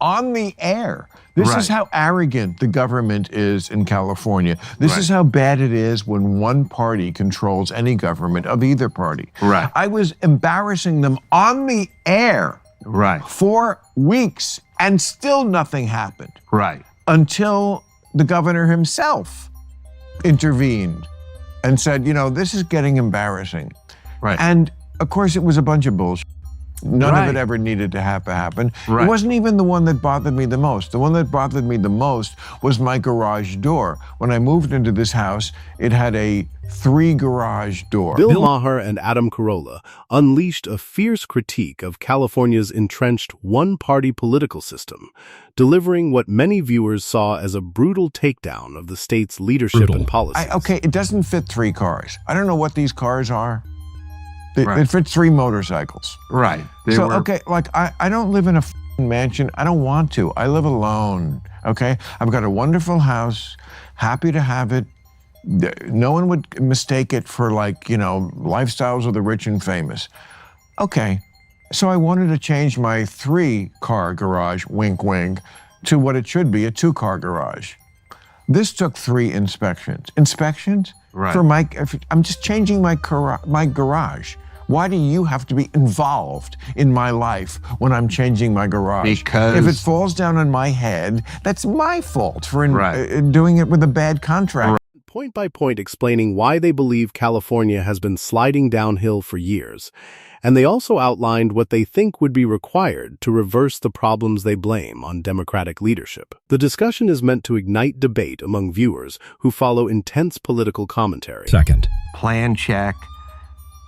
on the air. This is how arrogant the government is in California. This is how bad it is when one party controls any government of either party. I was embarrassing them on the air for weeks, and still nothing happened. Until the governor himself intervened and said, you know, this is getting embarrassing. And of course, it was a bunch of bullshit. None of it ever needed to happen. It wasn't even the one that bothered me the most. The one that bothered me the most was my garage door. When I moved into this house, it had a 3-garage door. Bill Maher and Adam Carolla unleashed a fierce critique of California's entrenched one-party political system, delivering what many viewers saw as a brutal takedown of the state's leadership and policies. Okay, it doesn't fit 3 cars. I don't know what these cars are. It fits 3 motorcycles. Okay, like I don't live in a mansion. I don't want to. I live alone, okay? I've got a wonderful house, happy to have it. No one would mistake it for, like, you know, lifestyles of the rich and famous. Okay, so I wanted to change my 3-car garage, wink, wink, to what it should be, a 2-car garage. This took 3 inspections. Inspections? For I'm just changing my garage. Why do you have to be involved in my life when I'm changing my garage? Because if it falls down on my head, that's my fault for doing it with a bad contract. Point by point explaining why they believe California has been sliding downhill for years, and they also outlined what they think would be required to reverse the problems they blame on Democratic leadership. The discussion is meant to ignite debate among viewers who follow intense political commentary. Plan check,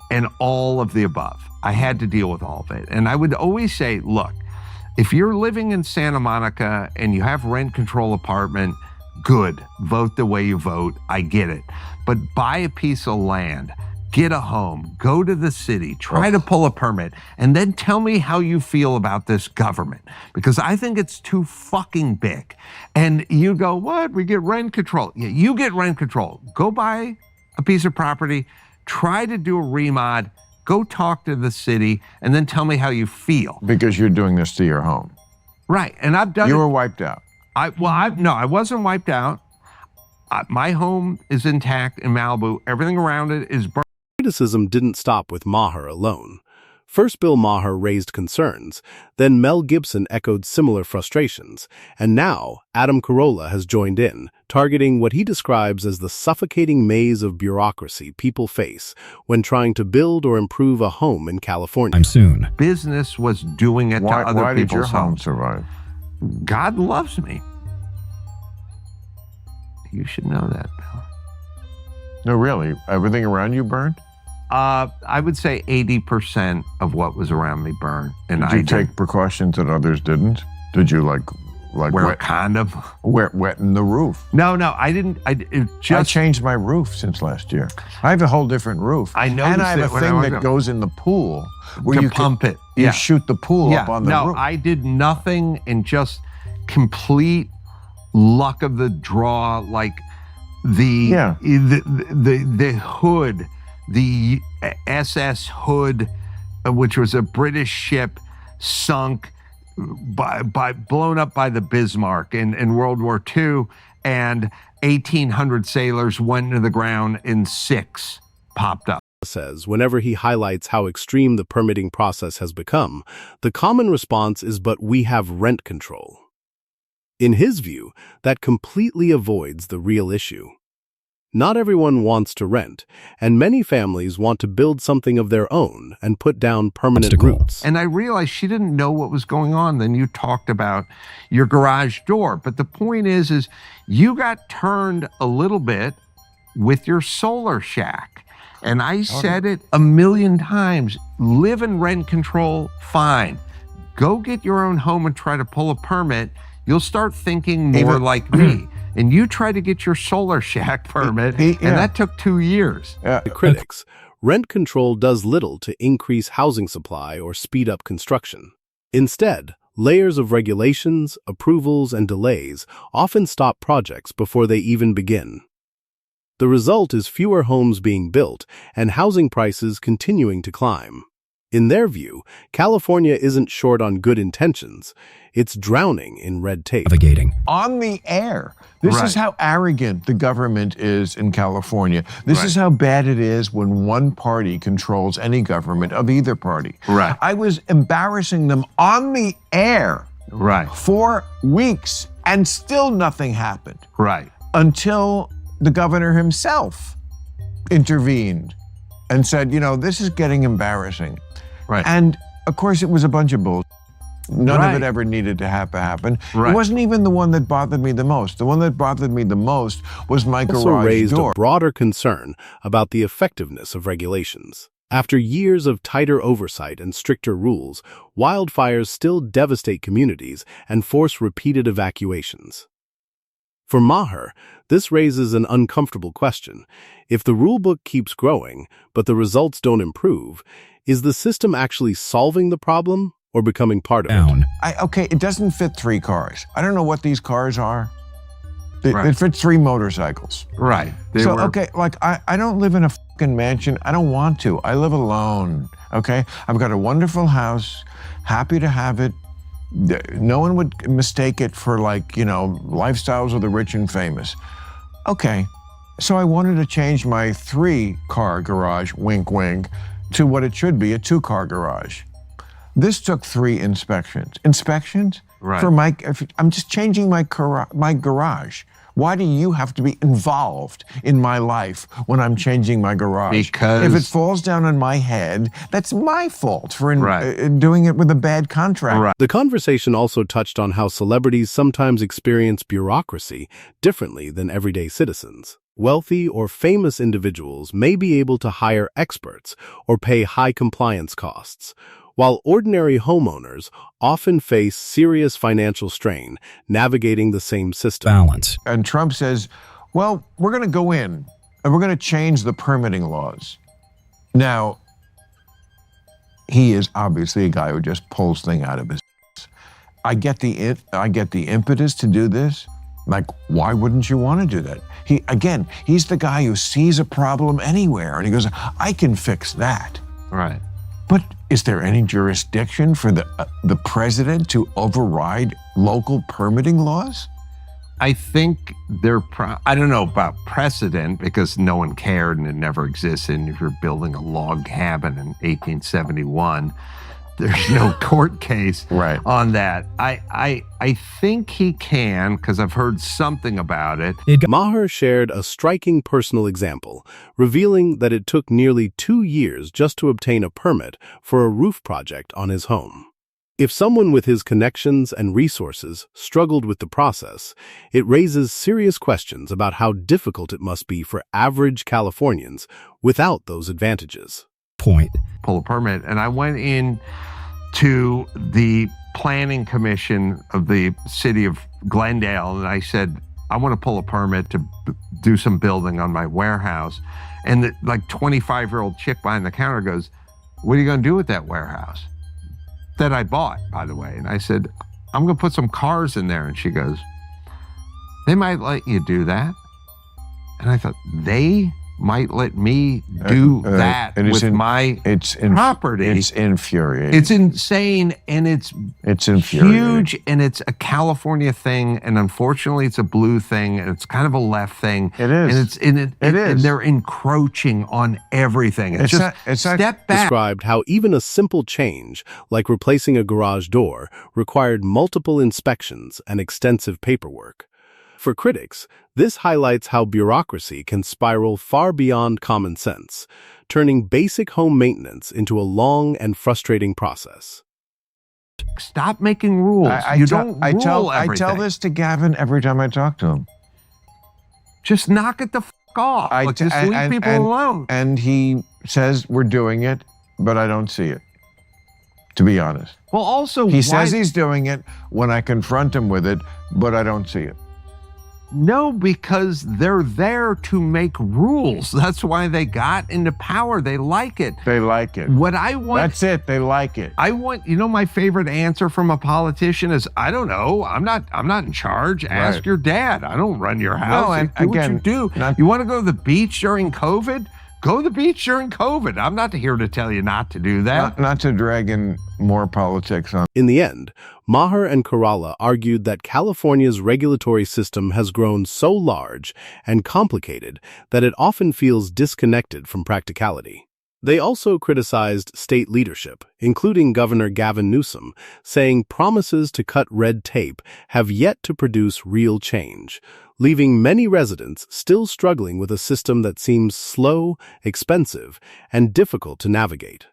and all of the above. I had to deal with all of it. And I would always say, look, if you're living in Santa Monica and you have rent control apartment, good, vote the way you vote, I get it. But buy a piece of land, get a home, go to the city, try to pull a permit, and then tell me how you feel about this government. Because I think it's too fucking big. And you go, what? We get rent control. Yeah, you get rent control. Go buy a piece of property, try to do a remod, go talk to the city, and then tell me how you feel. Because you're doing this to your home. And I've done it. You were wiped out. No, I wasn't wiped out. My home is intact in Malibu. Everything around it is burned. Criticism didn't stop with Maher alone. First, Bill Maher raised concerns, then Mel Gibson echoed similar frustrations, and now Adam Carolla has joined in, targeting what he describes as the suffocating maze of bureaucracy people face when trying to build or improve a home in California. Business was doing it to other people's homes. Why did your home survive? God loves me. You should know that, Bill. No, really? Everything around you burned? I would say 80% of what was around me burned. And did you take precautions that others didn't? Did you like wear a condom? Wetting the roof? No, I didn't. I changed my roof since last year. I have a whole different roof. I noticed and I have a thing that goes in the pool where you pump it. You shoot the pool up on the roof. No, I did nothing, and just complete luck of the draw. Like the hood. The SS Hood, which was a British ship, sunk blown up by the Bismarck in World War II, and 1,800 sailors went into the ground and 6 popped up. Says whenever he highlights how extreme the permitting process has become, the common response is, but we have rent control. In his view, that completely avoids the real issue. Not everyone wants to rent, and many families want to build something of their own and put down permanent roots. And I realized she didn't know what was going on. Then you talked about your garage door. But the point is you got turned a little bit with your solar shack. And I said it a million times, live in rent control, fine. Go get your own home and try to pull a permit. You'll start thinking more like me. And you try to get your solar shack permit, and that took 2 years. Critics, rent control does little to increase housing supply or speed up construction. Instead, layers of regulations, approvals, and delays often stop projects before they even begin. The result is fewer homes being built and housing prices continuing to climb. In their view, California isn't short on good intentions. It's drowning in red tape. Navigating. On the air. This is how arrogant the government is in California. This is how bad it is when one party controls any government of either party. Right. I was embarrassing them on the air for weeks, and still nothing happened. Right. Until the governor himself intervened and said, you know, this is getting embarrassing. Right. And of course, it was a bunch of bull. None of it ever needed to happen. It wasn't even the one that bothered me the most. The one that bothered me the most was my garage door. Also raised a broader concern about the effectiveness of regulations. After years of tighter oversight and stricter rules, wildfires still devastate communities and force repeated evacuations. For Maher, this raises an uncomfortable question. If the rulebook keeps growing, but the results don't improve, is the system actually solving the problem or becoming part of it? Okay, it doesn't fit 3 cars. I don't know what these cars are. It fits 3 motorcycles. Right. Okay, like I don't live in a fucking mansion. I don't want to. I live alone, okay? I've got a wonderful house, happy to have it. No one would mistake it for, like, you know, lifestyles of the rich and famous. Okay, so I wanted to change my 3-car garage, wink, wink, to what it should be, a 2-car garage. This took 3 inspections. Inspections? Right. For I'm just changing my garage. Why do you have to be involved in my life when I'm changing my garage? Because if it falls down on my head, that's my fault for doing it with a bad contract. Right. The conversation also touched on how celebrities sometimes experience bureaucracy differently than everyday citizens. Wealthy or famous individuals may be able to hire experts or pay high compliance costs, while ordinary homeowners often face serious financial strain navigating the same system. Balance. And Trump says, well, we're going to go in and we're going to change the permitting laws. Now, he is obviously a guy who just pulls things out of his ass. I get the impetus to do this. Like, why wouldn't you want to do that? He's the guy who sees a problem anywhere and he goes, I can fix that. Right. But is there any jurisdiction for the president to override local permitting laws? I think I don't know about precedent because no one cared and it never existed. If you're building a log cabin in 1871, there's no court case on that. I think he can, because I've heard something about it. Maher shared a striking personal example, revealing that it took nearly 2 years just to obtain a permit for a roof project on his home. If someone with his connections and resources struggled with the process, it raises serious questions about how difficult it must be for average Californians without those advantages. Pull a permit, and I went in to the planning commission of the city of Glendale, and I said, I want to pull a permit to do some building on my warehouse. And the 25-year-old chick behind the counter goes, what are you going to do with that warehouse? That I bought, by the way. And I said, I'm going to put some cars in there. And she goes, they might let you do that. And I thought, they might let me do that with my property. It's infuriating. It's insane, and it's infuriating. Huge, and it's a California thing, and unfortunately, it's a blue thing, and it's kind of a left thing. It is. And and they're encroaching on everything. It's step back. Described how even a simple change, like replacing a garage door, required multiple inspections and extensive paperwork. For critics, this highlights how bureaucracy can spiral far beyond common sense, turning basic home maintenance into a long and frustrating process. Stop making rules. I tell this to Gavin every time I talk to him. Just knock it the f*** off. Just leave people alone. And he says we're doing it, but I don't see it, to be honest. Well, also, he says he's doing it when I confront him with it, but I don't see it. No, because they're there to make rules. That's why they got into power. They like it. They like it. What I want... That's it. They like it. My favorite answer from a politician is, I don't know. I'm not in charge. Ask your dad. I don't run your house. No, and do what you do. You want to go to the beach during COVID? Go to the beach during COVID. I'm not here to tell you not to do that. Not to drag in more politics on. In the end, Maher and Kerala argued that California's regulatory system has grown so large and complicated that it often feels disconnected from practicality. They also criticized state leadership, including Governor Gavin Newsom, saying promises to cut red tape have yet to produce real change, leaving many residents still struggling with a system that seems slow, expensive, and difficult to navigate.